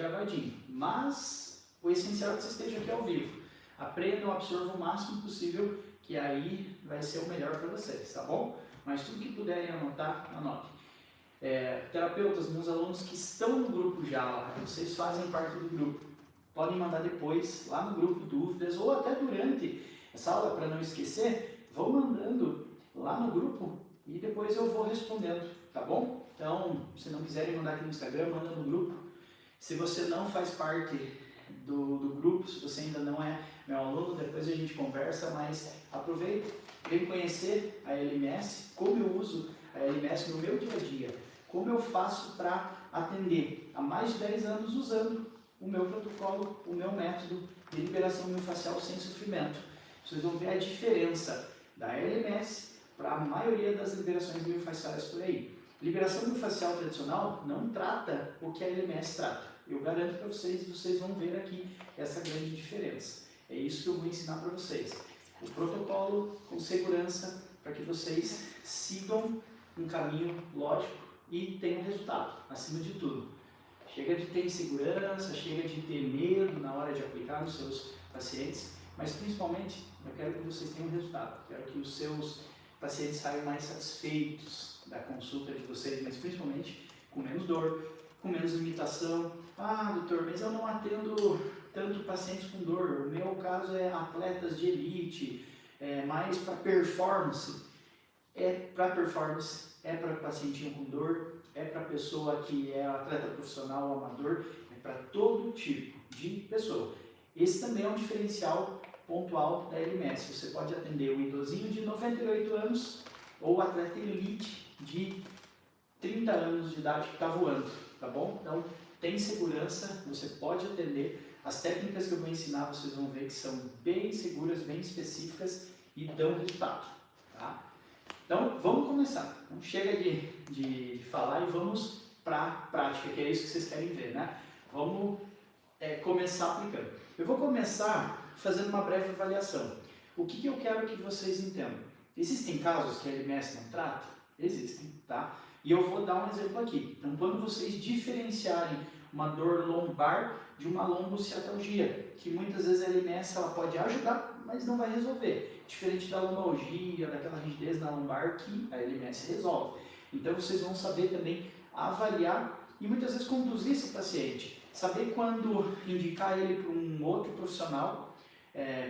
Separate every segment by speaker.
Speaker 1: gravadinho, mas o essencial é que você esteja aqui ao vivo. Aprendam, absorvam o máximo possível, que aí vai ser o melhor para vocês, tá bom? Mas tudo que puderem anotar, anotem. Terapeutas, meus alunos que estão no grupo já, lá, vocês fazem parte do grupo, podem mandar depois lá no grupo dúvidas ou até durante essa aula, para não esquecer, vão mandando lá no grupo e depois eu vou respondendo, tá bom? Então, se não quiserem mandar aqui no Instagram, manda no grupo. Se você não faz parte do grupo, se você ainda não é meu aluno, depois a gente conversa, mas aproveita, vem conhecer a LMS, como eu uso a LMS no meu dia a dia, como eu faço para atender há mais de 10 anos usando o meu protocolo, o meu método de liberação miofascial sem sofrimento. Vocês vão ver a diferença da LMS para a maioria das liberações miofasciais por aí. Liberação miofascial tradicional não trata o que a LMS trata. Eu garanto para vocês, vocês vão ver aqui essa grande diferença. É isso que eu vou ensinar para vocês. O protocolo com segurança para que vocês sigam um caminho lógico e tenham resultado, acima de tudo. Chega de ter insegurança, chega de ter medo na hora de aplicar nos seus pacientes, mas principalmente eu quero que vocês tenham resultado. Quero que os seus pacientes saiam mais satisfeitos da consulta de vocês, mas principalmente com menos dor, com menos limitação. Ah, doutor, mas eu não atendo tanto pacientes com dor. O meu caso é atletas de elite, mais para performance. É para performance, é para pacientinho com dor, é para pessoa que é atleta profissional ou amador, é para todo tipo de pessoa. Esse também é um diferencial pontual da LMS. Você pode atender o idosinho de 98 anos ou o atleta elite de 30 anos de idade que está voando, tá bom? Então, tem segurança, você pode atender. As técnicas que eu vou ensinar, vocês vão ver que são bem seguras, bem específicas e dão resultado, tá? Então, vamos começar. Então, chega de falar e vamos para a prática, que é isso que vocês querem ver, né? Vamos começar aplicando. Eu vou começar fazendo uma breve avaliação. O que eu quero que vocês entendam? Existem casos que a LMS não trata? Existem, tá? E eu vou dar um exemplo aqui. Então, quando vocês diferenciarem uma dor lombar de uma lombociatalgia, que muitas vezes a LMS ela pode ajudar, mas não vai resolver. Diferente da lombalgia, daquela rigidez na lombar que a LMS resolve. Então, vocês vão saber também avaliar e muitas vezes conduzir esse paciente. Saber quando indicar ele para um outro profissional,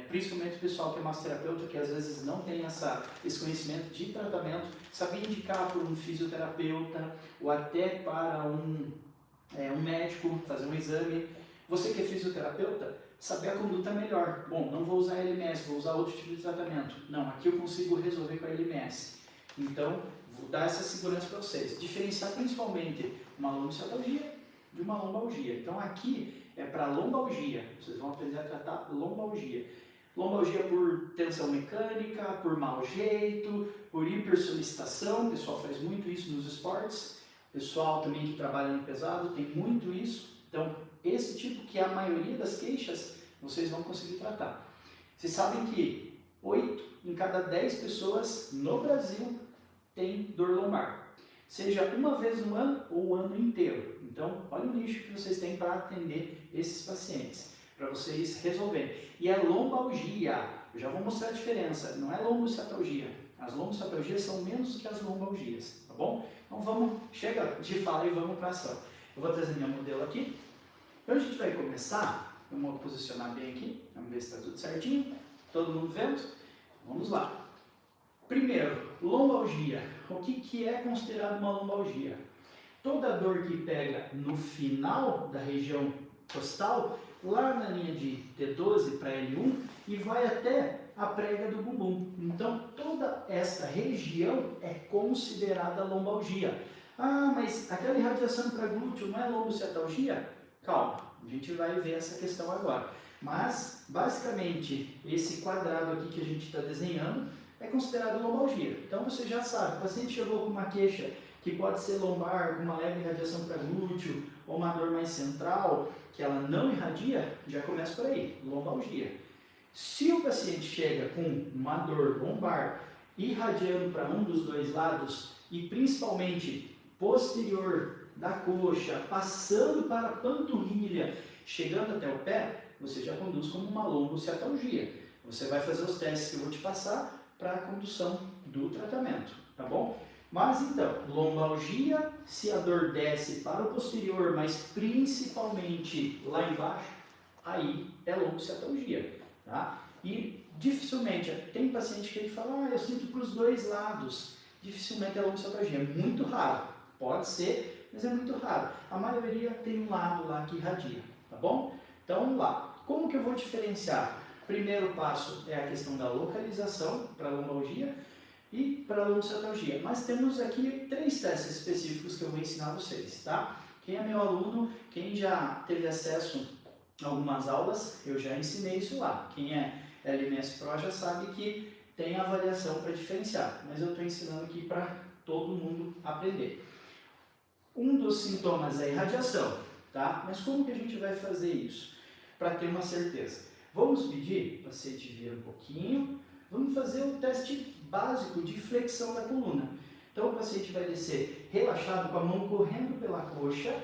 Speaker 1: principalmente o pessoal que é massoterapeuta, que às vezes não tem esse conhecimento de tratamento, saber indicar para um fisioterapeuta ou até para um médico, fazer um exame. Você que é fisioterapeuta, saber a conduta melhor. Bom, não vou usar a LMS, vou usar outro tipo de tratamento. Não, aqui eu consigo resolver com a LMS. Então, vou dar essa segurança para vocês. Diferenciar principalmente uma lombociatalgia de uma lombalgia. Então, aqui é para lombalgia. Vocês vão aprender a tratar lombalgia. Lombalgia por tensão mecânica, por mau jeito, por hipersolicitação. O pessoal faz muito isso nos esportes. O pessoal também que trabalha no pesado tem muito isso. Então, esse tipo que é a maioria das queixas, vocês vão conseguir tratar. Vocês sabem que 8 em cada 10 pessoas no Brasil tem dor lombar. Seja uma vez no ano ou o ano inteiro. Então, olha o nicho que vocês têm para atender esses pacientes, para vocês resolverem. E a lombalgia, eu já vou mostrar a diferença, não é lombociatalgia. As lombociatalgias são menos que as lombalgias, tá bom? Então chega de fala e vamos para a ação. Eu vou trazer minha modelo aqui. Então a gente vai começar, vamos posicionar bem aqui, vamos ver se está tudo certinho. Todo mundo vendo? Vamos lá. Primeiro, lombalgia. O que é considerado uma lombalgia? Toda dor que pega no final da região costal, lá na linha de T12 para L1 e vai até a prega do bumbum. Então, toda essa região é considerada lombalgia. Ah, mas aquela irradiação para glúteo não é lombociatalgia? Calma, a gente vai ver essa questão agora. Mas, basicamente, esse quadrado aqui que a gente está desenhando é considerado lombalgia. Então, você já sabe, o paciente chegou com uma queixa que pode ser lombar, com uma leve irradiação para glúteo, ou uma dor mais central, que ela não irradia, já começa por aí, lombalgia. Se o paciente chega com uma dor lombar, irradiando para um dos dois lados, e principalmente posterior da coxa, passando para a panturrilha, chegando até o pé, você já conduz como uma lombociatalgia. Você vai fazer os testes que eu vou te passar para a condução do tratamento, tá bom? Mas então, lombalgia, se a dor desce para o posterior, mas principalmente lá embaixo, aí é lombociatalgia, tá? E dificilmente, tem paciente que ele fala, eu sinto para os dois lados, dificilmente é lombociatalgia, é muito raro, pode ser, mas é muito raro. A maioria tem um lado lá que irradia, tá bom? Então vamos lá, como que eu vou diferenciar? Primeiro passo é a questão da localização para a lombalgia e para a lombociatalgia. Mas temos aqui 3 testes específicos que eu vou ensinar vocês, tá? Quem é meu aluno, quem já teve acesso a algumas aulas, eu já ensinei isso lá. Quem é LMS Pro já sabe que tem avaliação para diferenciar, mas eu estou ensinando aqui para todo mundo aprender. Um dos sintomas é irradiação, tá? Mas como que a gente vai fazer isso? Para ter uma certeza. Vamos pedir, o paciente vir um pouquinho, vamos fazer o teste básico de flexão da coluna. Então o paciente vai descer relaxado, com a mão correndo pela coxa,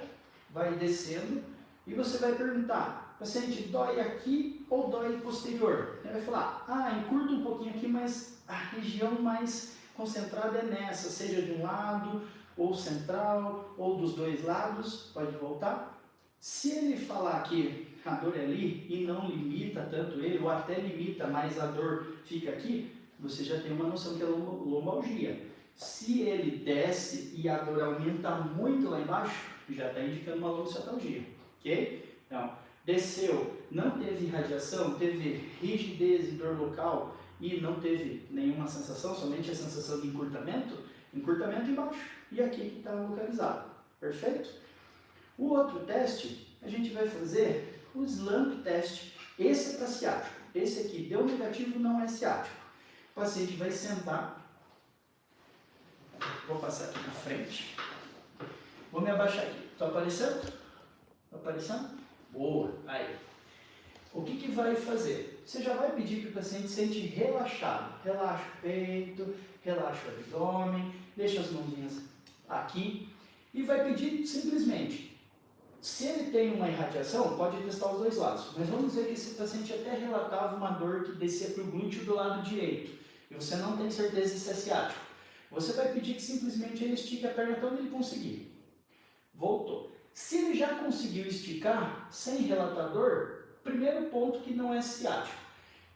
Speaker 1: vai descendo e você vai perguntar, paciente, dói aqui ou dói posterior? Ele vai falar, encurta um pouquinho aqui, mas a região mais concentrada é nessa, seja de um lado, ou central, ou dos dois lados, pode voltar. Se ele falar que a dor é ali e não limita tanto ele, ou até limita, mas a dor fica aqui, você já tem uma noção que é lombalgia. Se ele desce e a dor aumenta muito lá embaixo, já está indicando uma lombociatalgia, ok? Então, desceu, não teve irradiação, teve rigidez e dor local e não teve nenhuma sensação, somente a sensação de encurtamento embaixo e aqui que está localizado, perfeito? O outro teste, a gente vai fazer o SLAMP test, esse é para ciático, esse aqui deu negativo, não é ciático. O paciente vai sentar, vou passar aqui na frente, vou me abaixar aqui, está aparecendo? Está aparecendo? Boa, aí. O que vai fazer? Você já vai pedir que o paciente sente relaxado, relaxa o peito, relaxa o abdômen, deixa as mãozinhas aqui e vai pedir simplesmente. Se ele tem uma irradiação, pode testar os dois lados, mas vamos dizer que esse paciente até relatava uma dor que descia para o glúteo do lado direito, e você não tem certeza se é ciático. Você vai pedir que simplesmente ele estique a perna quando ele conseguir. Voltou. Se ele já conseguiu esticar, sem relatar dor, primeiro ponto que não é ciático.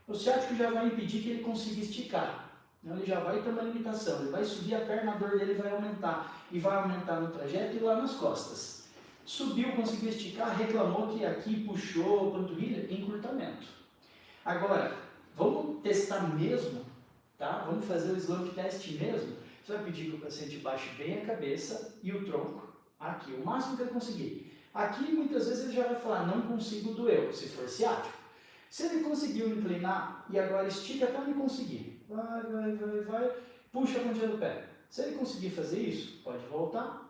Speaker 1: O ciático já vai impedir que ele consiga esticar. Então, ele já vai ter uma limitação, ele vai subir a perna, a dor dele vai aumentar, e vai aumentar no trajeto e lá nas costas. Subiu, conseguiu esticar, reclamou que aqui puxou a panturrilha, encurtamento. Agora, vamos testar mesmo, tá? Vamos fazer o SLAMP test mesmo. Você vai pedir que o paciente baixe bem a cabeça e o tronco aqui, o máximo que ele conseguir. Aqui, muitas vezes, ele já vai falar, não consigo, doeu, se for ciático. Se ele conseguiu inclinar e agora estica até ele conseguir. Vai, puxa a pontinha do pé. Se ele conseguir fazer isso, pode voltar,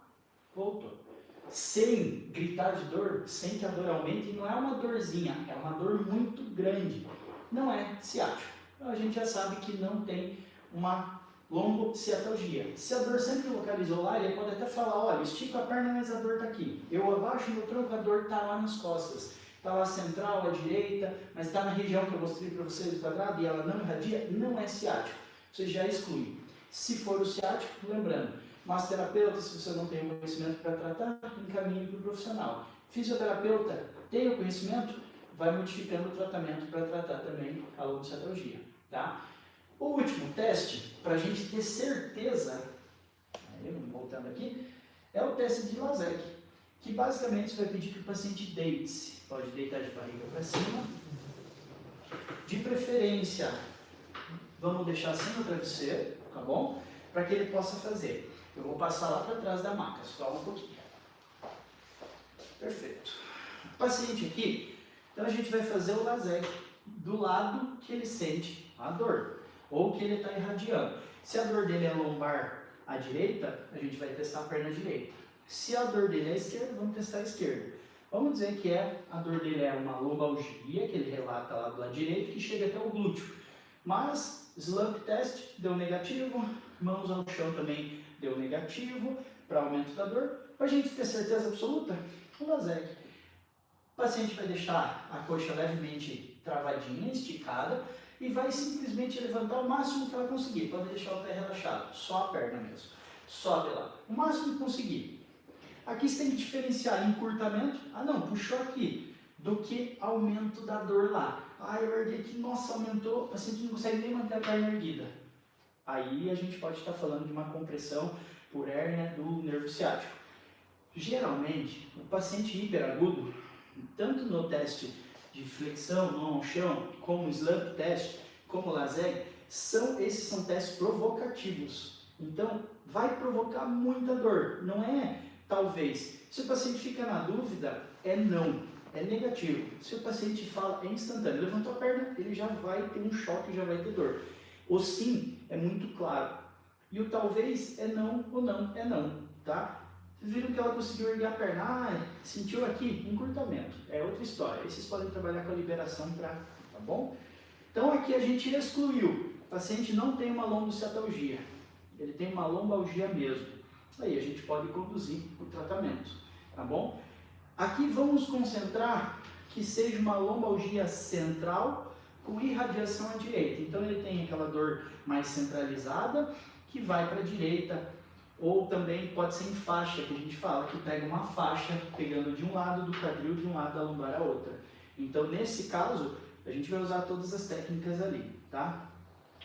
Speaker 1: voltou. Sem gritar de dor, sem que a dor aumente, e não é uma dorzinha, é uma dor muito grande. Não é ciático. Então a gente já sabe que não tem uma lombociatalgia. Se a dor sempre localizou lá, ele pode até falar, olha, estico a perna, mas a dor está aqui. Eu abaixo meu tronco, a dor está lá nas costas. Está lá central, à direita, mas está na região que eu mostrei para vocês, o quadrado, e ela não irradia, não é ciático. Você já exclui. Se for o ciático, lembrando, massoterapeuta, se você não tem o conhecimento para tratar, encaminhe para o profissional. Fisioterapeuta, tem o conhecimento, vai modificando o tratamento para tratar também a lombociatalgia, tá? O último teste, para a gente ter certeza, voltando aqui, é o teste de Lasek, que basicamente você vai pedir que o paciente deite-se. Pode deitar de barriga para cima. De preferência, vamos deixar sem o travesseiro, tá bom? Para que ele possa fazer. Eu vou passar lá para trás da maca, só um pouquinho. Perfeito. O paciente aqui, então a gente vai fazer o Lasek do lado que ele sente a dor, ou que ele está irradiando. Se a dor dele é lombar à direita, a gente vai testar a perna direita. Se a dor dele é à esquerda, vamos testar a esquerda. Vamos dizer que a dor dele é uma lombalgia, que ele relata lá do lado direito, que chega até o glúteo. Mas, SLAMP test deu negativo, mãos ao chão também deu negativo para aumento da dor. para a gente ter certeza absoluta, o LASEG. O paciente vai deixar a coxa levemente travadinha, esticada, e vai simplesmente levantar o máximo que ela conseguir. Pode deixar o pé relaxado, só a perna mesmo. Sobe lá, o máximo que conseguir. Aqui você tem que diferenciar encurtamento, puxou aqui, do que aumento da dor lá. Eu erguei aqui, nossa, aumentou, o paciente não consegue nem manter a perna erguida. Aí a gente pode estar falando de uma compressão por hérnia do nervo ciático. Geralmente, o paciente hiperagudo, tanto no teste de flexão, mão ao chão, como o slump test, como o LASEG, esses são testes provocativos. Então, vai provocar muita dor, não é talvez. Se o paciente fica na dúvida, é não, é negativo. Se o paciente fala, é instantâneo, levantou a perna, ele já vai ter um choque, já vai ter dor. O sim é muito claro. E o talvez é não, ou não é não, tá? Vocês viram que ela conseguiu erguer a perna, sentiu aqui, encurtamento, é outra história. Aí vocês podem trabalhar com a liberação tá bom? Então aqui a gente excluiu, o paciente não tem uma lombociatalgia, ele tem uma lombalgia mesmo. Aí a gente pode conduzir o tratamento, tá bom? Aqui vamos concentrar que seja uma lombalgia central com irradiação à direita. Então ele tem aquela dor mais centralizada que vai para a direita, ou também pode ser em faixa, que a gente fala, que pega uma faixa pegando de um lado do quadril, de um lado da lombar a outra. Então nesse caso, a gente vai usar todas as técnicas ali, tá?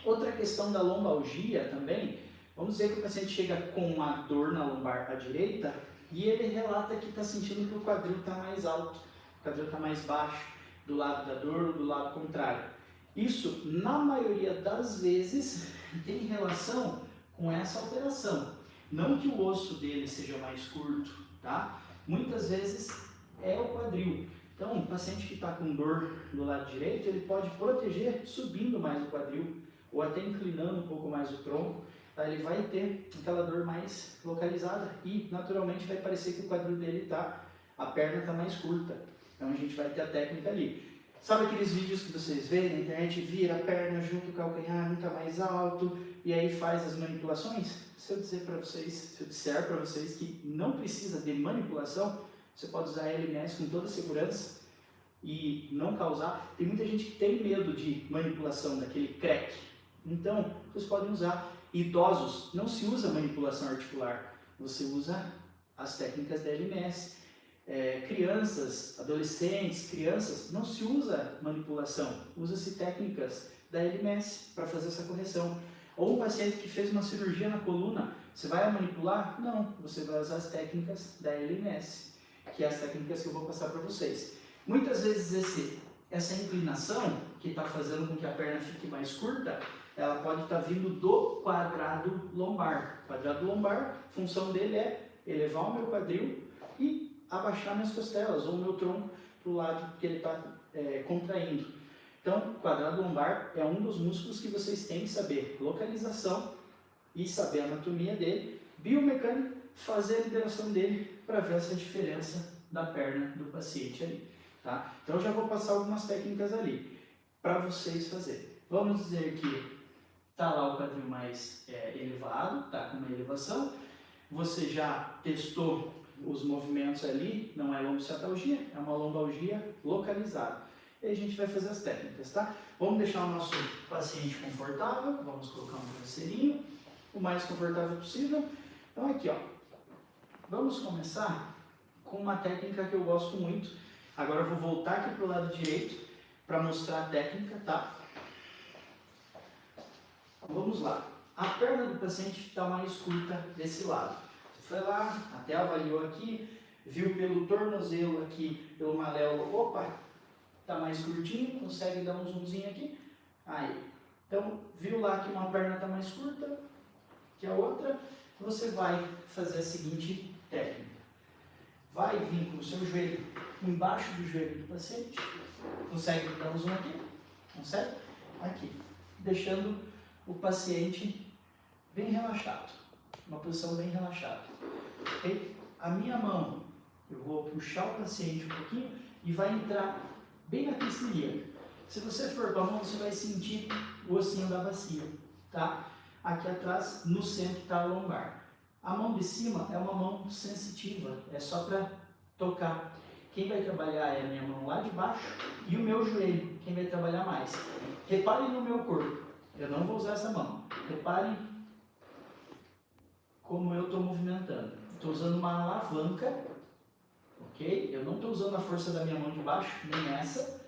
Speaker 1: Outra questão da lombalgia também, vamos dizer que o paciente chega com uma dor na lombar à direita e ele relata que está sentindo que o quadril está mais alto, o quadril está mais baixo, do lado da dor ou do lado contrário. Isso, na maioria das vezes, tem relação com essa alteração. Não que o osso dele seja mais curto, tá? Muitas vezes é o quadril. Então, um paciente que está com dor do lado direito, ele pode proteger subindo mais o quadril ou até inclinando um pouco mais o tronco. Tá? Ele vai ter aquela dor mais localizada e, naturalmente, vai parecer que o quadril dele a perna está mais curta. Então, a gente vai ter a técnica ali. Sabe aqueles vídeos que vocês veem na internet, vira a perna junto o calcanhar, nunca mais alto, e aí faz as manipulações? Se eu disser para vocês que não precisa de manipulação, você pode usar a LMS com toda segurança e não causar. Tem muita gente que tem medo de manipulação, daquele crack. Então, vocês podem usar. Idosos, não se usa manipulação articular, você usa as técnicas da LMS. Crianças, adolescentes, crianças, não se usa manipulação, usa-se técnicas da LMS para fazer essa correção. Ou um paciente que fez uma cirurgia na coluna, você vai manipular? Não, você vai usar as técnicas da LMS, que é as técnicas que eu vou passar para vocês. Muitas vezes essa inclinação, que está fazendo com que a perna fique mais curta, ela pode estar vindo do quadrado lombar. O quadrado lombar, a função dele é elevar o meu quadril e abaixar minhas costelas ou meu tronco para o lado que ele está contraindo. Então, o quadrado lombar é um dos músculos que vocês têm que saber localização e saber a anatomia dele, biomecânica, fazer a liberação dele para ver essa diferença da perna do paciente ali. Tá? Então, eu já vou passar algumas técnicas ali para vocês fazerem. Vamos dizer que está lá o quadril mais elevado, está com uma elevação, você já testou os movimentos ali, não é lombociatalgia, é uma lombalgia localizada. E a gente vai fazer as técnicas, tá? Vamos deixar o nosso paciente confortável, vamos colocar um travesseirinho, o mais confortável possível. Então aqui, ó, vamos começar com uma técnica que eu gosto muito. Agora eu vou voltar aqui para o lado direito para mostrar a técnica, tá? Vamos lá. A perna do paciente está mais curta desse lado. Foi lá, até avaliou aqui, viu pelo tornozelo aqui, pelo maléolo, opa, tá mais curtinho, consegue dar um zoomzinho aqui, aí. Então, viu lá que uma perna tá mais curta que a outra, você vai fazer a seguinte técnica. Vai vir com o seu joelho embaixo do joelho do paciente, consegue dar um zoom aqui? Consegue? Aqui, deixando o paciente bem relaxado. Uma posição bem relaxada. Okay? A minha mão, eu vou puxar o paciente um pouquinho e vai entrar bem na crista ilíaca. Se você for com a mão, você vai sentir o ossinho da bacia, tá? Aqui atrás, no centro, está a lombar. A mão de cima é uma mão sensitiva, é só para tocar. Quem vai trabalhar é a minha mão lá de baixo e o meu joelho, quem vai trabalhar mais. Reparem no meu corpo, eu não vou usar essa mão. Reparem como eu estou movimentando. Estou usando uma alavanca, ok? Eu não estou usando a força da minha mão de baixo, nem essa.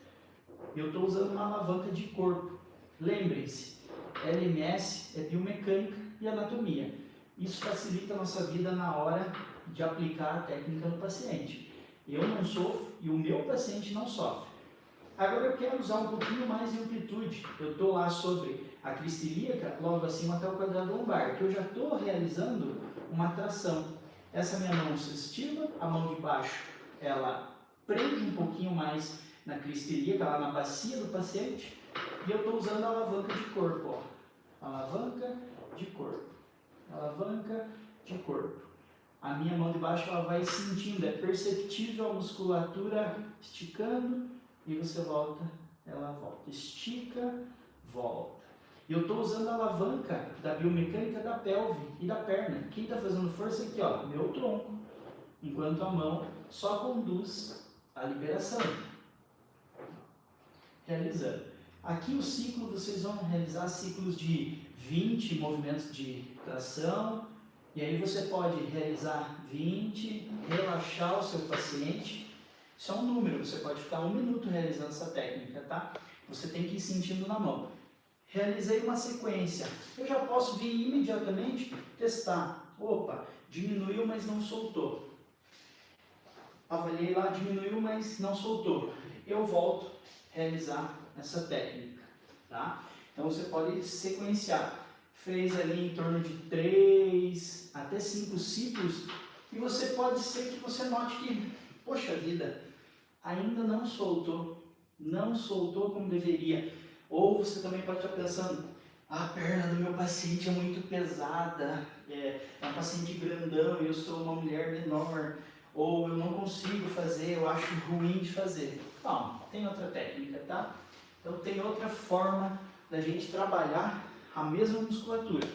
Speaker 1: Eu estou usando uma alavanca de corpo. Lembrem-se, LMS é biomecânica e anatomia. Isso facilita a nossa vida na hora de aplicar a técnica no paciente. Eu não sofro e o meu paciente não sofre. Agora eu quero usar um pouquinho mais de amplitude. Eu estou lá sobre a crista ilíaca, logo acima até o quadrado lombar, que eu já estou realizando uma tração. Essa minha mão sensitiva, a mão de baixo, ela prende um pouquinho mais na crista ilíaca, lá na bacia do paciente, e eu estou usando a alavanca de corpo, ó. Alavanca de corpo, alavanca de corpo. A minha mão de baixo ela vai sentindo, é perceptível a musculatura esticando e você volta, ela volta, estica, volta. E eu estou usando a alavanca da biomecânica da pelve e da perna. Quem está fazendo força aqui, ó, meu tronco, enquanto a mão só conduz a liberação. Realizando. Aqui o ciclo, vocês vão realizar ciclos de 20 movimentos de tração, e aí você pode realizar 20, relaxar o seu paciente. Isso é um número, você pode ficar 1 minuto realizando essa técnica, tá? Você tem que ir sentindo na mão. Realizei uma sequência. Eu já posso vir imediatamente testar. Opa, diminuiu, mas não soltou. Avaliei lá, diminuiu, mas não soltou. Eu volto a realizar essa técnica, tá? Então você pode sequenciar. Fez ali em torno de 3 até 5 ciclos e você pode ser que você note que, poxa vida, ainda não soltou como deveria. Ou você também pode estar pensando, a perna do meu paciente é muito pesada, é um paciente grandão e eu sou uma mulher menor, ou eu não consigo fazer, eu acho ruim de fazer. Não, tem outra técnica, tá? Então tem outra forma da gente trabalhar a mesma musculatura.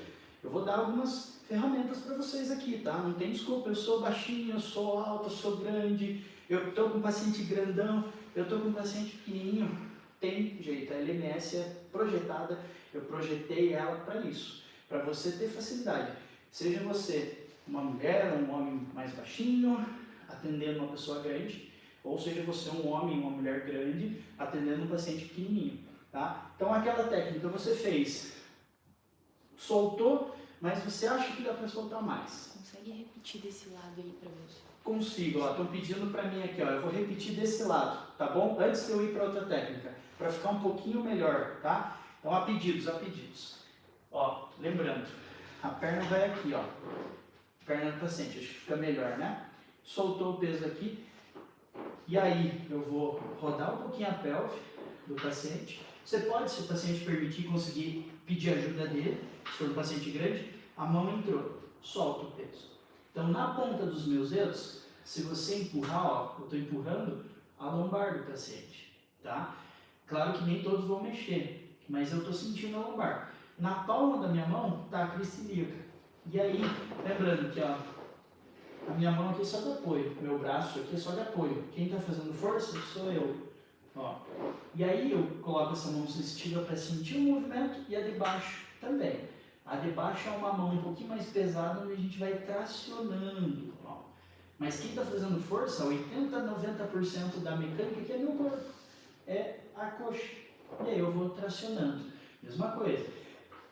Speaker 1: Eu vou dar algumas ferramentas para vocês aqui, tá? Não tem desculpa, eu sou baixinho, eu sou alto, eu sou grande, eu estou com um paciente grandão, eu estou com um paciente pequenininho. Tem jeito, a LMS é projetada, eu projetei ela para isso, para você ter facilidade. Seja você uma mulher, um homem mais baixinho, atendendo uma pessoa grande, ou seja você um homem, uma mulher grande, atendendo um paciente pequenininho, tá? Então aquela técnica você fez, soltou, mas você acha que dá para soltar mais.
Speaker 2: Consegue repetir desse lado aí para mim?
Speaker 1: Consigo, ó, estão pedindo para mim aqui, ó, eu vou repetir desse lado, tá bom? Antes de eu ir para outra técnica, para ficar um pouquinho melhor, tá? Então, a pedidos. Ó, lembrando, a perna vai aqui, ó, perna do paciente, acho que fica melhor, né? Soltou o peso aqui, e aí eu vou rodar um pouquinho a pelve do paciente. Você pode, se o paciente permitir, conseguir pedir ajuda dele, se for um paciente grande, a mão entrou, solta o peso. Então, na ponta dos meus dedos, se você empurrar, ó, eu estou empurrando a lombar do paciente, tá? Claro que nem todos vão mexer, mas eu estou sentindo a lombar. Na palma da minha mão está a crista ilíaca. E aí, lembrando que, ó, a minha mão aqui é só de apoio, meu braço aqui é só de apoio. Quem está fazendo força sou eu. Ó. E aí eu coloco essa mão sensitiva para sentir o movimento e a de baixo também. A de baixo é uma mão um pouquinho mais pesada, onde a gente vai tracionando. Ó. Mas quem está fazendo força, 80 a 90% da mecânica aqui é meu corpo. É a coxa. E aí eu vou tracionando. Mesma coisa.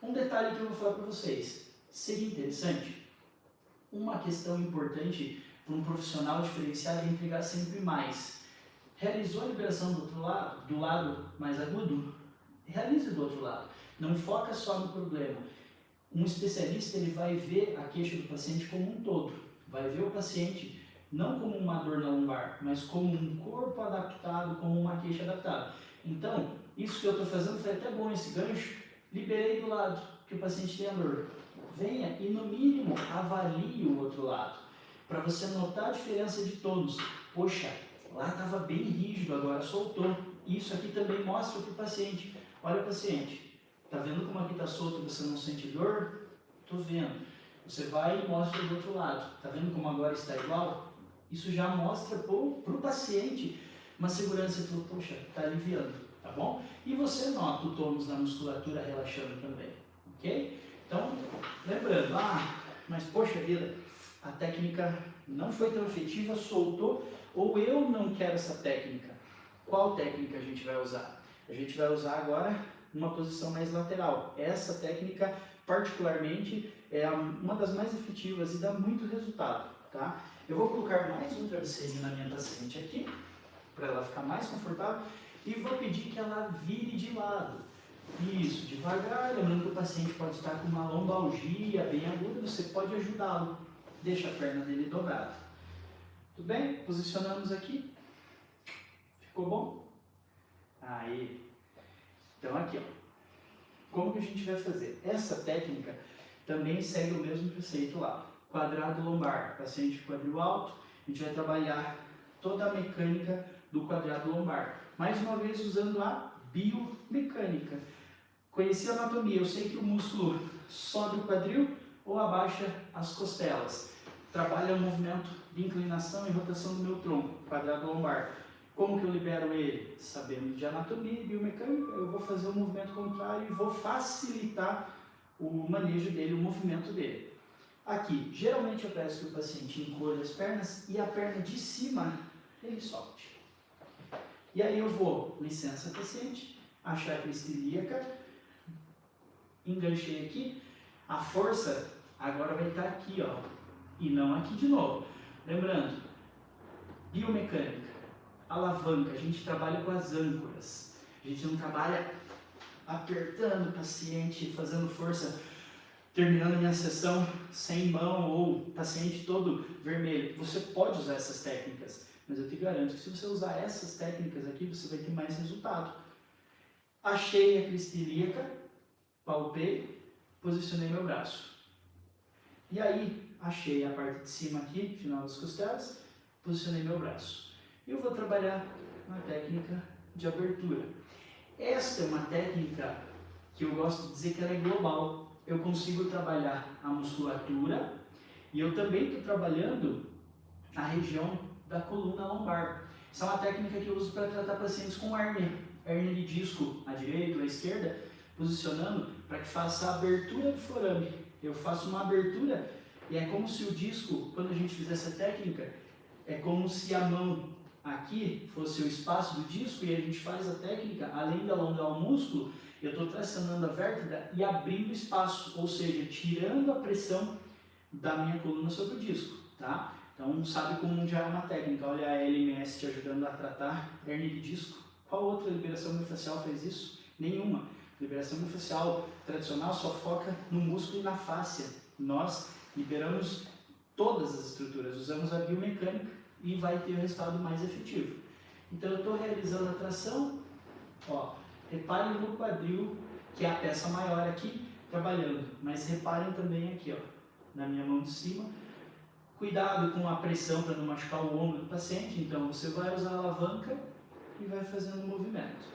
Speaker 1: Um detalhe que eu vou falar para vocês. Seria interessante, uma questão importante para um profissional diferenciado é entregar sempre mais. Realizou a liberação do lado mais agudo? Realize do outro lado. Não foca só no problema. Um especialista ele vai ver a queixa do paciente como um todo. Vai ver o paciente não como uma dor na lombar, mas como um corpo adaptado, como uma queixa adaptada. Então, isso que eu estou fazendo foi até bom esse gancho. Liberei do lado que o paciente tem a dor. Venha e, no mínimo, avalie o outro lado, para você notar a diferença de todos. Poxa, lá estava bem rígido, agora soltou. Isso aqui também mostra para o paciente. Olha, paciente, tá vendo como aqui está solto e você não sente dor? Tô vendo. Você vai e mostra do outro lado. Tá vendo como agora está igual? Isso já mostra para o paciente uma segurança. Ele falou, poxa, está aliviando, tá bom? E você nota o tônus da musculatura relaxando também, ok? Então, lembrando, mas poxa vida, a técnica não foi tão efetiva, soltou, ou eu não quero essa técnica. Qual técnica a gente vai usar? A gente vai usar agora uma posição mais lateral. Essa técnica, particularmente, é uma das mais efetivas e dá muito resultado, tá? Eu vou colocar mais um travesseirinho na minha paciente aqui, para ela ficar mais confortável, e vou pedir que ela vire de lado. Isso, devagar, lembrando que o paciente pode estar com uma lombalgia bem aguda, você pode ajudá-lo. Deixa a perna dele dobrada. Tudo bem? Posicionamos aqui. Ficou bom? Aí. Então aqui, ó. Como que a gente vai fazer? Essa técnica também segue o mesmo preceito lá. Quadrado lombar, paciente com quadril alto, a gente vai trabalhar toda a mecânica do quadrado lombar. Mais uma vez usando a biomecânica. Conheci a anatomia, eu sei que o músculo sobe o quadril ou abaixa as costelas. Trabalha o movimento de inclinação e rotação do meu tronco, quadrado lombar. Como que eu libero ele? Sabendo de anatomia e biomecânica, eu vou fazer o movimento contrário e vou facilitar o manejo dele, o movimento dele. Aqui, geralmente eu peço que o paciente encolha as pernas e a perna de cima ele solte. E aí eu vou, licença paciente, achar a crista ilíaca, enganchei aqui, a força agora vai estar aqui, ó, e não aqui de novo. Lembrando, biomecânica, alavanca, a gente trabalha com as âncoras, a gente não trabalha apertando o paciente, fazendo força, terminando a minha sessão sem mão ou paciente todo vermelho. Você pode usar essas técnicas, mas eu te garanto que se você usar essas técnicas aqui, você vai ter mais resultado. Achei a crista ilíaca, palpei, posicionei meu braço. E aí, achei a parte de cima aqui, final das costelas, posicionei meu braço. Eu vou trabalhar na técnica de abertura. Esta é uma técnica que eu gosto de dizer que ela é global. Eu consigo trabalhar a musculatura e eu também estou trabalhando a região da coluna lombar. Essa é uma técnica que eu uso para tratar pacientes com hérnia de disco à direita ou à esquerda, posicionando para que faça a abertura do forame. Eu faço uma abertura e é como se o disco, quando a gente fizer essa técnica, é como se a mão aqui fosse o espaço do disco e a gente faz a técnica, além de alongar o músculo, eu estou tracionando a vértebra e abrindo espaço, ou seja, tirando a pressão da minha coluna sobre o disco, tá? Então, sabe como já é uma técnica, olha a LMS te ajudando a tratar hérnia de disco. Qual outra liberação miofascial faz isso? Nenhuma. Liberação miofascial tradicional só foca no músculo e na fáscia. Nós liberamos todas as estruturas, usamos a biomecânica e vai ter o resultado mais efetivo. Então eu estou realizando a tração, ó, reparem no quadril, que é a peça maior aqui, trabalhando, mas reparem também aqui, ó, na minha mão de cima. Cuidado com a pressão para não machucar o ombro do paciente, então você vai usar a alavanca e vai fazendo o movimento,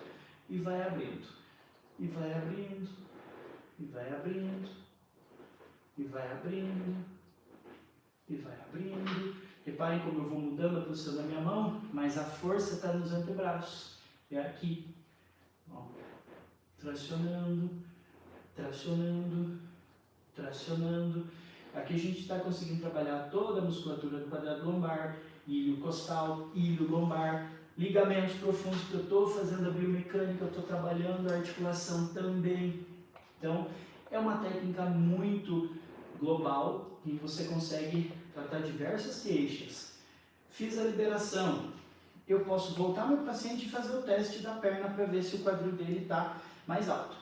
Speaker 1: e vai abrindo, e vai abrindo, e vai abrindo, e vai abrindo, e vai abrindo. Reparem como eu vou mudando a posição da minha mão, mas a força está nos antebraços, é aqui, ó, tracionando, tracionando, tracionando. Aqui a gente está conseguindo trabalhar toda a musculatura do quadrado lombar, ilho costal, ilho lombar, ligamentos profundos, que eu estou fazendo a biomecânica, eu estou trabalhando a articulação também. Então, é uma técnica muito global e você consegue tratar diversas queixas. Fiz a liberação, eu posso voltar meu paciente e fazer o teste da perna para ver se o quadril dele está mais alto.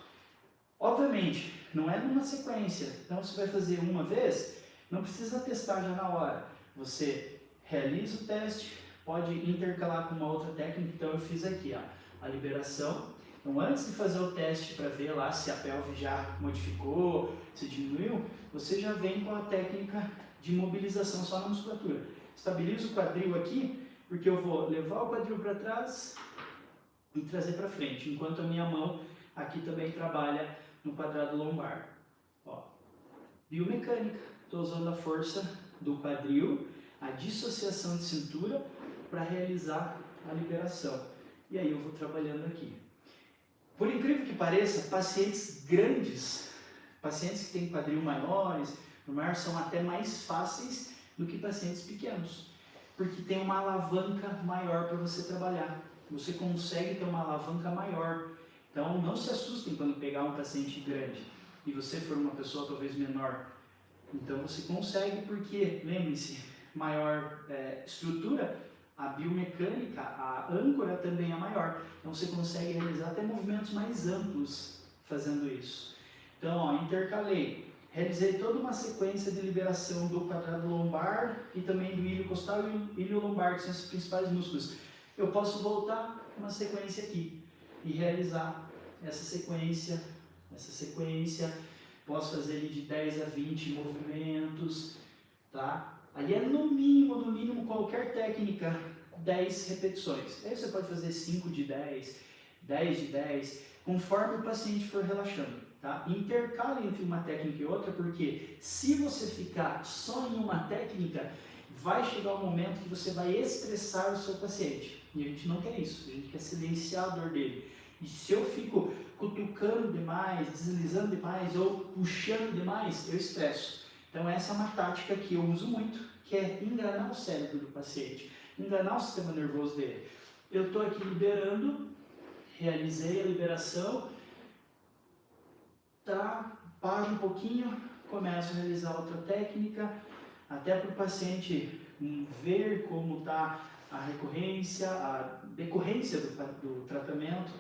Speaker 1: Obviamente, não é numa sequência, então você vai fazer uma vez, não precisa testar já na hora. Você realiza o teste, pode intercalar com uma outra técnica, então eu fiz aqui, ó, a liberação. Então antes de fazer o teste para ver lá se a pelve já modificou, se diminuiu, você já vem com a técnica de mobilização só na musculatura. Estabilizo o quadril aqui, porque eu vou levar o quadril para trás e trazer para frente, enquanto a minha mão aqui também trabalha no quadrado lombar. Ó, biomecânica, estou usando a força do quadril, a dissociação de cintura para realizar a liberação. E aí eu vou trabalhando aqui. Por incrível que pareça, pacientes grandes, pacientes que têm quadril maiores, no maior, são até mais fáceis do que pacientes pequenos, porque tem uma alavanca maior para você trabalhar. Você consegue ter uma alavanca maior. Então não se assustem quando pegar um paciente grande e você for uma pessoa talvez menor. Então você consegue, porque, lembre-se, maior estrutura, a biomecânica, a âncora também é maior. Então você consegue realizar até movimentos mais amplos fazendo isso. Então, ó, intercalei. Realizei toda uma sequência de liberação do quadrado lombar e também do ilho costal e ilho lombar, que são os principais músculos. Eu posso voltar uma sequência aqui e realizar essa sequência. Posso fazer ele de 10 a 20 movimentos, tá? Ali é no mínimo, qualquer técnica, 10 repetições. Aí você pode fazer 5 de 10, 10 de 10, conforme o paciente for relaxando. Tá? Intercale entre uma técnica e outra, porque se você ficar só em uma técnica, vai chegar um momento que você vai estressar o seu paciente. E a gente não quer isso, a gente quer silenciar a dor dele. E se eu fico cutucando demais, deslizando demais ou puxando demais, eu estresso. Então essa é uma tática que eu uso muito, que é enganar o cérebro do paciente, enganar o sistema nervoso dele. Eu estou aqui liberando, realizei a liberação, tá, paro um pouquinho, começo a realizar outra técnica, até para o paciente ver como está a recorrência, a decorrência do tratamento,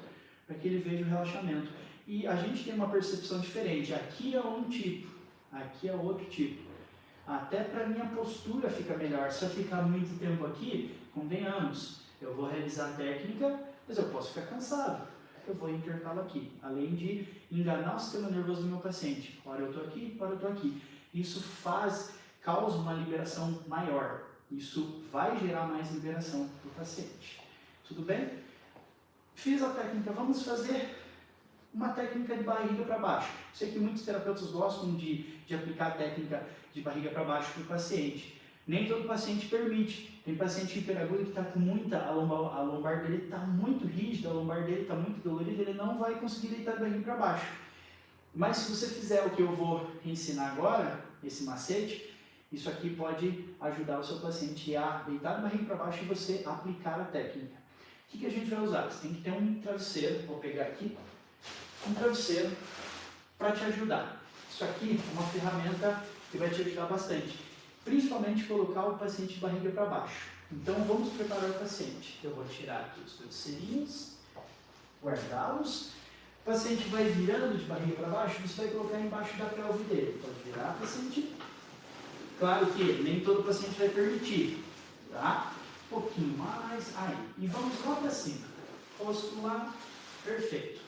Speaker 1: para que ele veja o relaxamento. E a gente tem uma percepção diferente, aqui é um tipo, aqui é outro tipo. Até para minha postura fica melhor. Se eu ficar muito tempo aqui, convenhamos, eu vou realizar a técnica, mas eu posso ficar cansado. Eu vou intercalar aqui, além de enganar o sistema nervoso do meu paciente. Ora eu estou aqui, ora eu estou aqui. Isso causa uma liberação maior. Isso vai gerar mais liberação para o paciente. Tudo bem? Fiz a técnica, vamos fazer uma técnica de barriga para baixo. Sei que muitos terapeutas gostam de aplicar a técnica de barriga para baixo para o paciente. Nem todo paciente permite. Tem paciente hiperagudo que está com a lombar dele está muito rígida, a lombar dele está muito dolorida, ele não vai conseguir deitar de barriga para baixo. Mas se você fizer o que eu vou ensinar agora, esse macete, isso aqui pode ajudar o seu paciente a deitar de barriga para baixo e você aplicar a técnica. O que a gente vai usar? Você tem que ter um travesseiro, vou pegar aqui, um travesseiro para te ajudar. Isso aqui é uma ferramenta que vai te ajudar bastante, principalmente colocar o paciente de barriga para baixo. Então vamos preparar o paciente. Eu vou tirar aqui os travesseirinhos, guardá-los. O paciente vai virando de barriga para baixo, você vai colocar embaixo da pelve dele. Pode virar, paciente. Claro que nem todo paciente vai permitir, tá? Um pouquinho mais, aí. E vamos lá para cima. Rosto lá, perfeito.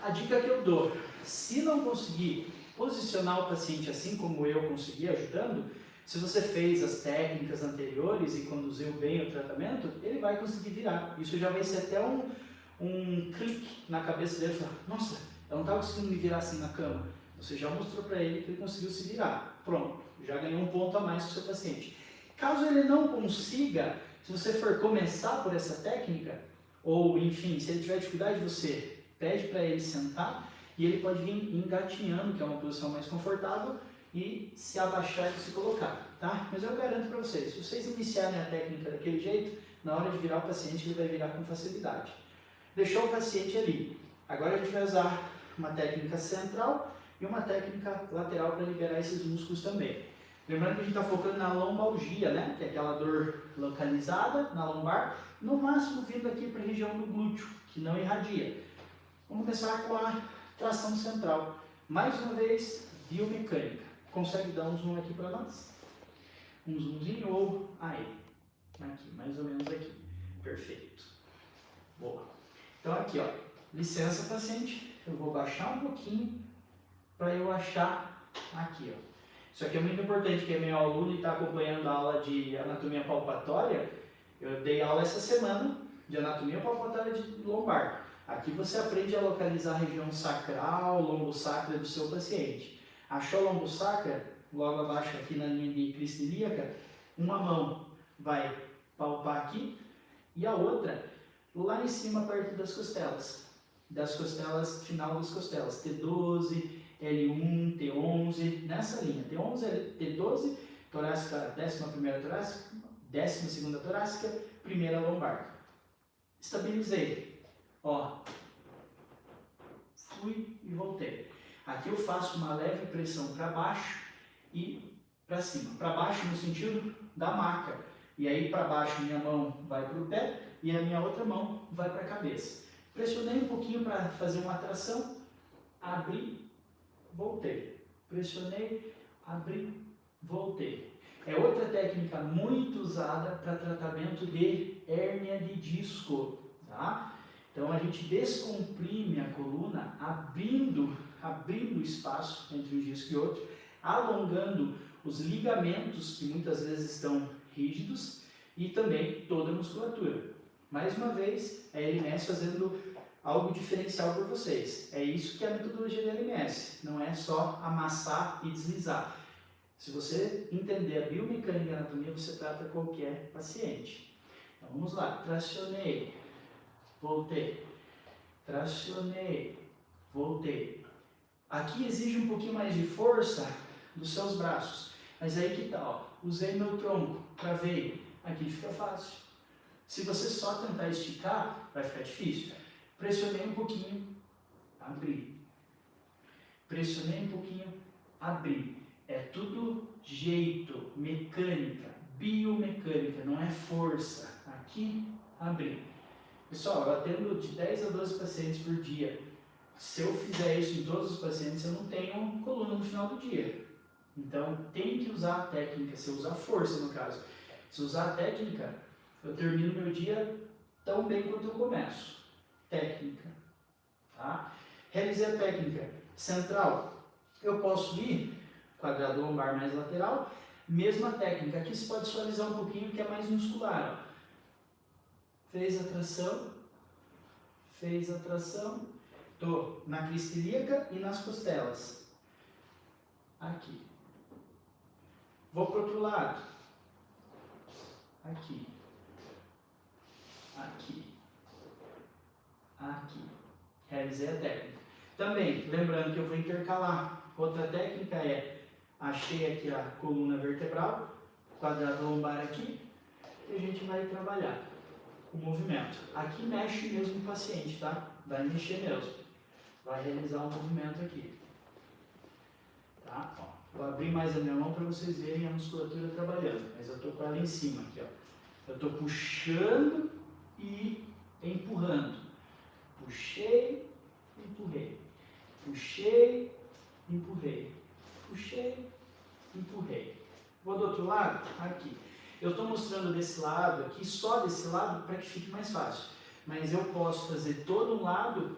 Speaker 1: A dica que eu dou, se não conseguir posicionar o paciente assim como eu consegui ajudando, se você fez as técnicas anteriores e conduziu bem o tratamento, ele vai conseguir virar. Isso já vai ser até um clique na cabeça dele, falar, nossa, eu não estava conseguindo me virar assim na cama. Você já mostrou para ele que ele conseguiu se virar. Pronto, já ganhou um ponto a mais com o seu paciente. Caso ele não consiga, se você for começar por essa técnica, ou enfim, se ele tiver dificuldade, você pede para ele sentar e ele pode vir engatinhando, que é uma posição mais confortável, e se abaixar e se colocar, tá? Mas eu garanto para vocês, se vocês iniciarem a técnica daquele jeito, na hora de virar o paciente, ele vai virar com facilidade. Deixou o paciente ali. Agora a gente vai usar uma técnica central e uma técnica lateral para liberar esses músculos também. Lembrando que a gente está focando na lombalgia, né? Que é aquela dor localizada na lombar, no máximo vindo aqui para a região do glúteo, que não irradia. Vamos começar com a tração central. Mais uma vez, biomecânica. Consegue dar um zoom aqui para nós? Um zoomzinho ou aí. Aqui, mais ou menos aqui. Perfeito. Boa. Então aqui, ó. Licença, paciente. Eu vou baixar um pouquinho para eu achar aqui, ó. Isso aqui é muito importante, que é meu aluno e está acompanhando a aula de anatomia palpatória. Eu dei aula essa semana de anatomia palpatória de lombar. Aqui você aprende a localizar a região sacral, lombosacra do seu paciente. Achou a lombosacra? logo abaixo aqui na linha de crista ilíaca, uma mão vai palpar aqui e a outra lá em cima perto das costelas, final das costelas, T12, L1, T11, nessa linha, T11, T12, torácica, 11ª torácica, 12ª torácica, primeira lombar. Estabilizei, ó, fui e voltei. Aqui eu faço uma leve pressão para baixo e para cima. Para baixo no sentido da maca. E aí para baixo minha mão vai para o pé e a minha outra mão vai para a cabeça. Pressionei um pouquinho para fazer uma tração, abri, voltei. Pressionei, abri, voltei. É outra técnica muito usada para tratamento de hérnia de disco, tá? Então a gente descomprime a coluna abrindo espaço entre um disco e outro, alongando os ligamentos que muitas vezes estão rígidos e também toda a musculatura. Mais uma vez, a LMS fazendo algo diferencial por vocês. É isso que é a metodologia da LMS, não é só amassar e deslizar. Se você entender a biomecânica e a anatomia, você trata qualquer paciente. Então vamos lá, tracionei, voltei, tracionei, voltei. Aqui exige um pouquinho mais de força dos seus braços, mas aí que tal? Usei meu tronco, travei, aqui fica fácil. Se você só tentar esticar, vai ficar difícil. Pressionei um pouquinho, abri. Pressionei um pouquinho, abri. É tudo jeito, mecânica, biomecânica, não é força. Aqui, abri. Pessoal, eu atendo de 10 a 12 pacientes por dia. Se eu fizer isso em todos os pacientes, eu não tenho coluna no final do dia. Então, tem que usar a técnica, se eu usar força no caso. Se eu usar a técnica, eu termino meu dia tão bem quanto eu começo. Técnica. Tá? Realizei a técnica central. Eu posso ir quadrado lombar mais lateral, mesma técnica. Aqui você pode suavizar um pouquinho, que é mais muscular. Ó. Fez a tração, estou na crista ilíaca e nas costelas. Aqui. Vou para o outro lado. Aqui. Aqui. Aqui. Realizei a técnica. Também, lembrando que eu vou intercalar. Outra técnica é, achei aqui a coluna vertebral, quadrado lombar aqui, e a gente vai trabalhar o movimento. Aqui mexe mesmo o paciente, tá? Vai mexer mesmo. Vai realizar um movimento aqui. Tá? Ó, vou abrir mais a minha mão para vocês verem a musculatura trabalhando, mas eu estou com ela em cima aqui, ó. Eu estou puxando e empurrando. Puxei, empurrei. Puxei, empurrei. Puxei, empurrei. Vou do outro lado? Aqui. Eu estou mostrando desse lado aqui, só desse lado, para que fique mais fácil. Mas eu posso fazer todo um lado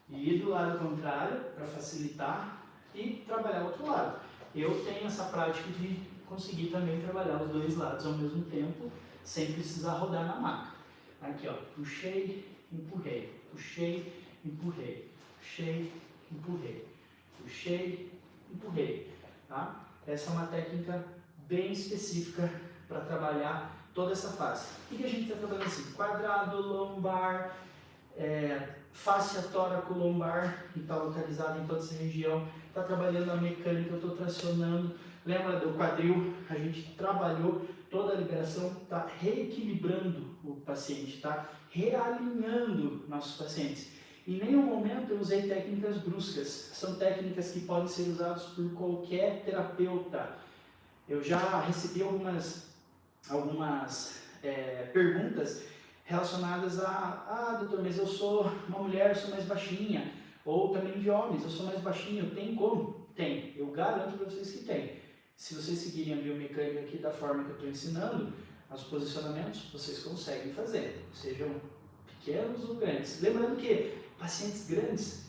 Speaker 1: e ir do lado contrário, para facilitar, e trabalhar o outro lado. Eu tenho essa prática de conseguir também trabalhar os dois lados ao mesmo tempo, sem precisar rodar na maca. Aqui, ó, puxei, empurrei, puxei, empurrei, puxei, empurrei, puxei, empurrei, tá? Essa é uma técnica bem específica para trabalhar toda essa face. O que a gente está trabalhando assim? Quadrado, lombar, fáscia tóraco-lombar, que está localizada em toda essa região. Está trabalhando a mecânica, eu estou tracionando. Lembra do quadril? A gente trabalhou toda a liberação, está reequilibrando o paciente, está realinhando nossos pacientes. Em nenhum momento eu usei técnicas bruscas. São técnicas que podem ser usadas por qualquer terapeuta. Eu já recebi algumas perguntas relacionadas a doutor, mas eu sou uma mulher, sou mais baixinha, ou também de homens, eu sou mais baixinho, tem como? Tem, eu garanto para vocês que tem. Se vocês seguirem a biomecânica aqui da forma que eu estou ensinando, os posicionamentos vocês conseguem fazer, sejam pequenos ou grandes. Lembrando que pacientes grandes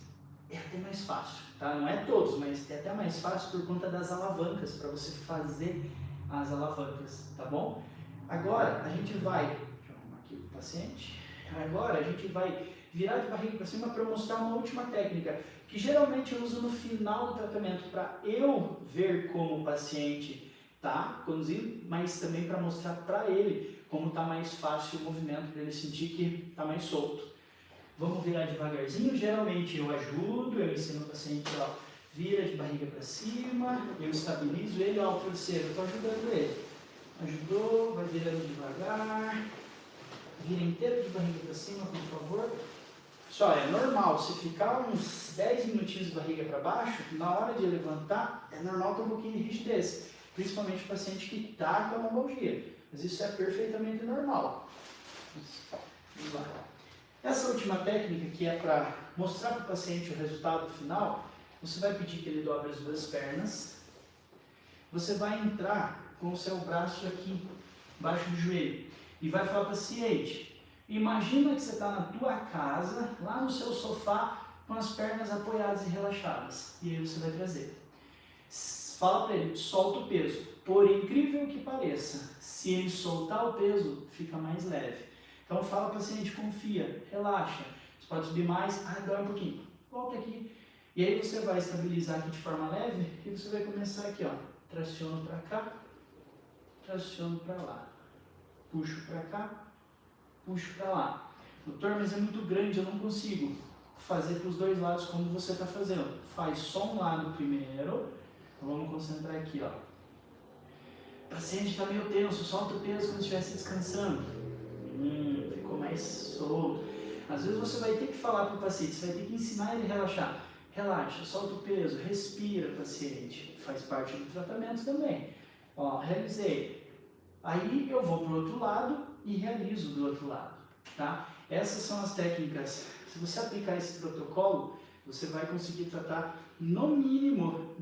Speaker 1: é até mais fácil, tá? Não é todos, mas é até mais fácil por conta das alavancas, para você fazer as alavancas, tá bom? Agora, a gente vai, deixa eu arrumar aqui o paciente, Agora a gente vai virar de barriga para cima para mostrar uma última técnica, que geralmente eu uso no final do tratamento para eu ver como o paciente está conduzindo, mas também para mostrar para ele como está mais fácil o movimento, para ele sentir que está mais solto. Vamos virar devagarzinho, geralmente eu ajudo, eu ensino o paciente, ó, vira de barriga para cima, eu estabilizo ele, ó, o terceiro, eu estou ajudando ele. Ajudou, vai virando devagar, vira inteiro de barriga para cima, por favor. Só, é normal, se ficar uns 10 minutinhos de barriga para baixo, na hora de levantar, é normal ter um pouquinho de rigidez, principalmente o paciente que está com a lombalgia, mas isso é perfeitamente normal. Vamos lá. Essa última técnica, que é para mostrar para o paciente o resultado final, você vai pedir que ele dobre as duas pernas, você vai entrar com o seu braço aqui, embaixo do joelho, e vai falar para o paciente, imagina que você está na tua casa, lá no seu sofá, com as pernas apoiadas e relaxadas, e aí você vai trazer. Fala para ele, solta o peso, por incrível que pareça, se ele soltar o peso, fica mais leve. Então fala para o paciente, confia, relaxa, você pode subir mais, dói um pouquinho, volta aqui, e aí você vai estabilizar aqui de forma leve, e você vai começar aqui, ó, traciono para cá, traciono para lá, puxo para cá, puxo para lá. Doutor, mas é muito grande, eu não consigo fazer para os dois lados como você está fazendo. Faz só um lado primeiro, vamos concentrar aqui, ó. O paciente está meio tenso, solta o peso como se estivesse descansando. Ficou mais solto. Às vezes você vai ter que falar para o paciente, você vai ter que ensinar ele a relaxar. Relaxa, solta o peso, respira, paciente. Faz parte do tratamento também. Ó, realizei. Aí eu vou para o outro lado e realizo do outro lado, tá? Essas são as técnicas. Se você aplicar esse protocolo, você vai conseguir tratar no mínimo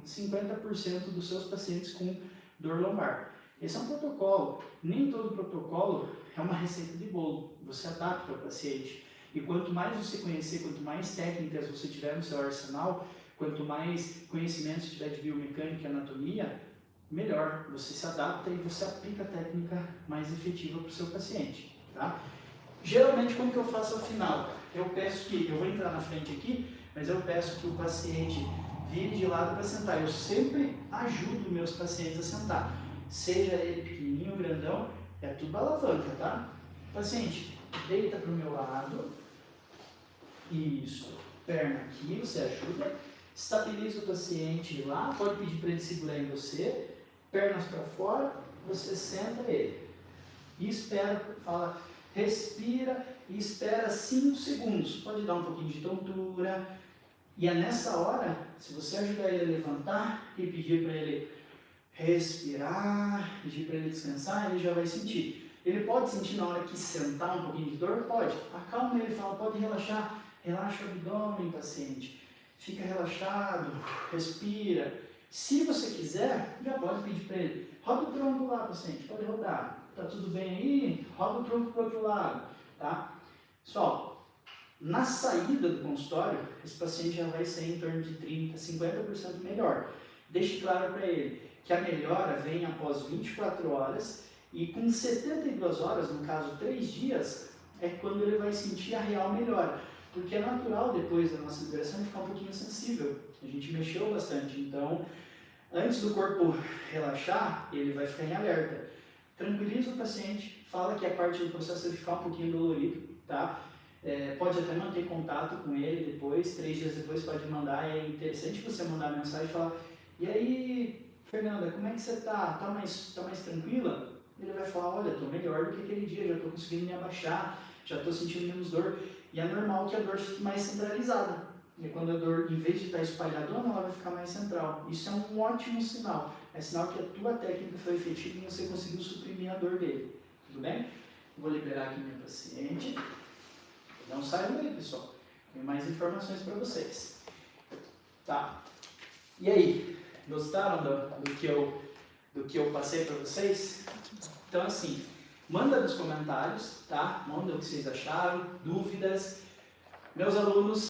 Speaker 1: 50% dos seus pacientes com dor lombar. Esse é um protocolo. Nem todo protocolo é uma receita de bolo. Você adapta ao paciente. E quanto mais você conhecer, quanto mais técnicas você tiver no seu arsenal, quanto mais conhecimento você tiver de biomecânica e anatomia, melhor. Você se adapta e você aplica a técnica mais efetiva para o seu paciente, tá? Geralmente, como que eu faço ao final? Eu peço que, eu vou entrar na frente aqui, mas eu peço que o paciente vire de lado para sentar. Eu sempre ajudo meus pacientes a sentar. Seja ele pequenininho ou grandão, é tudo alavanca, tá? Paciente, deita para o meu lado. Isso. Perna aqui, você ajuda. Estabiliza o paciente lá, pode pedir para ele segurar em você. Pernas para fora, você senta ele. E espera, fala, respira e espera 5 segundos. Pode dar um pouquinho de tontura. E é nessa hora, se você ajudar ele a levantar e pedir para ele respirar, pedir para ele descansar, ele já vai sentir. Ele pode sentir na hora que sentar um pouquinho de dor? Pode. Acalma ele, fala, pode relaxar. Relaxa o abdômen, paciente. Fica relaxado, respira. Se você quiser, já pode pedir para ele. Roda o tronco lá, paciente, pode rodar. Tá tudo bem aí? Roda o tronco para o outro lado, tá? Pessoal, na saída do consultório, esse paciente já vai sair em torno de 30%, 50% melhor. Deixe claro para ele que a melhora vem após 24 horas e com 72 horas, no caso 3 dias, é quando ele vai sentir a real melhora. Porque é natural, depois da nossa liberação, ficar um pouquinho sensível. A gente mexeu bastante, então, antes do corpo relaxar, ele vai ficar em alerta. Tranquiliza o paciente, fala que a parte do processo ele ficar um pouquinho dolorido, tá? Pode até manter contato com ele depois, 3 dias depois pode mandar. É interessante você mandar mensagem e falar, e aí, Fernanda, como é que você tá? Tá mais tranquila? Ele vai falar, olha, tô melhor do que aquele dia, já tô conseguindo me abaixar, já tô sentindo menos dor. E é normal que a dor fique mais centralizada. E quando a dor, em vez de estar espalhadona, ela vai ficar mais central. Isso é um ótimo sinal. É sinal que a tua técnica foi efetiva e você conseguiu suprimir a dor dele. Tudo bem? Vou liberar aqui minha paciente. Não saiam daí, pessoal. Tem mais informações para vocês. Tá. E aí? Gostaram do que eu passei para vocês? Então, assim, manda nos comentários, tá? Manda o que vocês acharam, dúvidas. Meus alunos